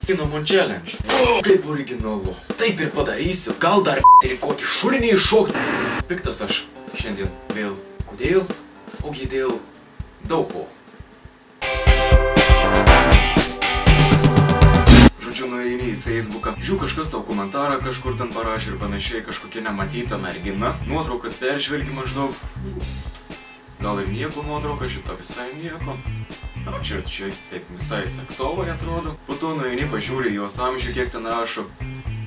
Cinnamon challenge. O, kaip originalu. Taip ir padarysiu. Gal dar ir kokį šulinį iššokti. Piktas aš šiandien vėl. Kodėl? Ogi dėl daug ko. Žodžiu, nueini į Facebooką, žiūrėk, kažkas tau komentarą kažkur ten parašė ir panašiai, kažkokia nematyta mergina. Nuotraukas peržvelgi maždaug. Gal ir nieko nuotrauka, šita visai nieko. Na, čia taip visai seksovai atrodo. Po to nueini, pažiūri jos amžių, kiek ten rašo.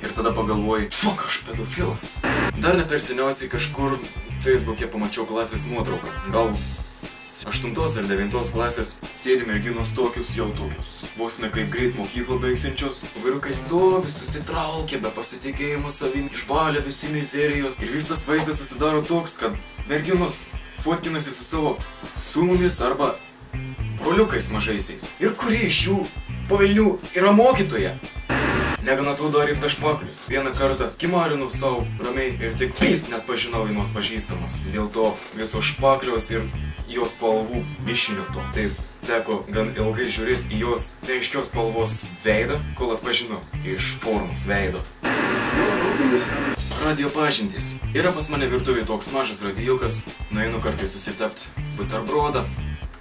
Ir tada pagalvoji, fuck, aš pedofilas. Dar ne per seniausiai kažkur Facebook'e pamačiau klasės nuotrauką. Gal 8 ar 9 klasės sėdi merginos tokius, jau tokius. Vos ne kaip greit mokyklą baigsiančios. Vyrukai stovi, susitraukia, be pasitikėjimo savim, išbalė visi mizerijos. Ir visas vaizdas susidaro toks, kad merginos fotkinasi su savo sūnumis arba broliukais mažaisiais. Ir kuri iš jų pavilnių yra mokytoja? Negana to dar ir tašpaklius. Vieną kartą kimarinu savo ramiai ir tik pyst net pažinau vienos pažįstamos. Dėl to viso špaklios ir jos spalvų mišinio to. Taip, teko gan ilgai žiūrėti į jos neaiškios spalvos veidą, kol atpažinau iš formos veido. Radio pažintys. Yra pas mane virtuvėje toks mažas radijukas, nueinu kartais susitept buterbrodą,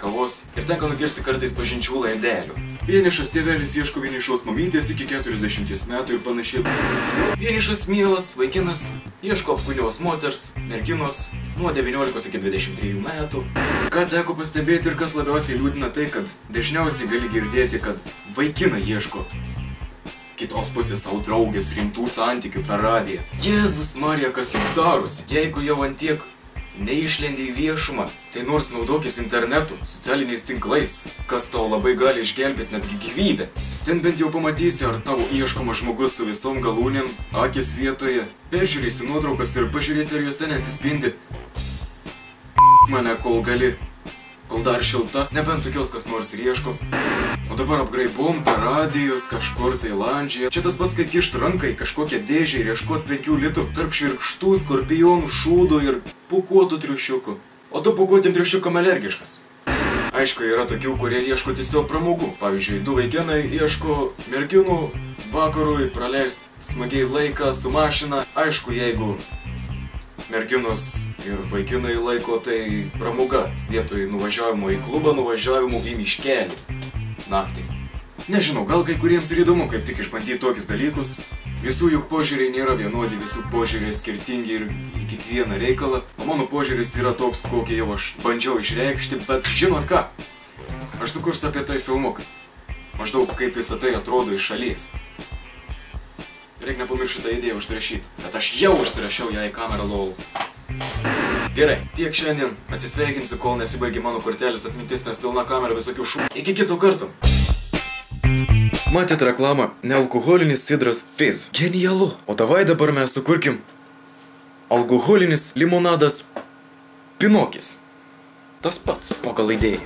kavos ir tenka nugirsti kartais pažinčių laidelių. Vienišas tėvelis ieško vienišos mamytės iki 40 metų ir panašiai. Vienišas mielas vaikinas ieško apkūnios moters, merginos nuo 19 iki 23 metų. Ką teko pastebėti ir kas labiausiai liūdina tai, kad dažniausiai gali girdėti, kad vaikinai ieško kitos pusės savo draugės rimtų santykių per radiją. Jėzus Marija, kas juk darosi, jeigu jau antiek neišlendi į viešumą, tai nors naudokis internetu, socialiniais tinklais, kas tau labai gali išgelbėti netgi gyvybę. Ten bent jau pamatysi, ar tavo ieškomas žmogus su visom galūnėm, akis vietoje, peržiūrėsi nuotraukas ir pažiūrėsi, ar juose neatsispindi mane, kol gali, kol dar šilta, nebent tokios kas nors ir ieško. O dabar apgraibom per radijus kažkur Tailandžiuje. Čia tas pats kaip kišt ranką į kažkokią dėžę ir ieškot 5 litų tarp švirkštų, skorpionų, šūdų ir pūkuotų triušiukų. O tu pūkuotiem triušiukam alergiškas. Aišku, yra tokių, kurie ieško tiesiog pramogų. Pavyzdžiui, 2 vaikinai ieško merginų vakarui praleist smagiai laiką su mašina. Aišku, jeigu merginos ir vaikinai laiko, tai pramoga. Vietoj nuvažiavimo į klubą, nuvažiavimo į miškelį. Naktį. Nežinau, gal kai kuriems ir įdomu kaip tik išbandyti tokius dalykus. Visų juk požiūriai nėra vienodi, visų požiūriai skirtingi ir į kiekvieną reikalą. O mano požiūris yra toks, kokį jau aš bandžiau išreikšti, bet žinot ką? Aš sukursiu apie tai filmuką. Maždaug kaip visą tai atrodo iš šalies. Reikia nepamiršti tą idėją užsirašyti, bet aš jau užsirašiau ją į kamerą lol. Gerai, tiek šiandien. Atsisveikinsiu, kol nesibaigė mano kortelės atmintis, nes pilna kamera visokių šū. Iki kito karto. Matėt reklamą nealkoholinis sidras Fizz. Genialu. O davai dabar mes sukurkim alkoholinis limonadas Pinokis. Tas pats pagal idėją.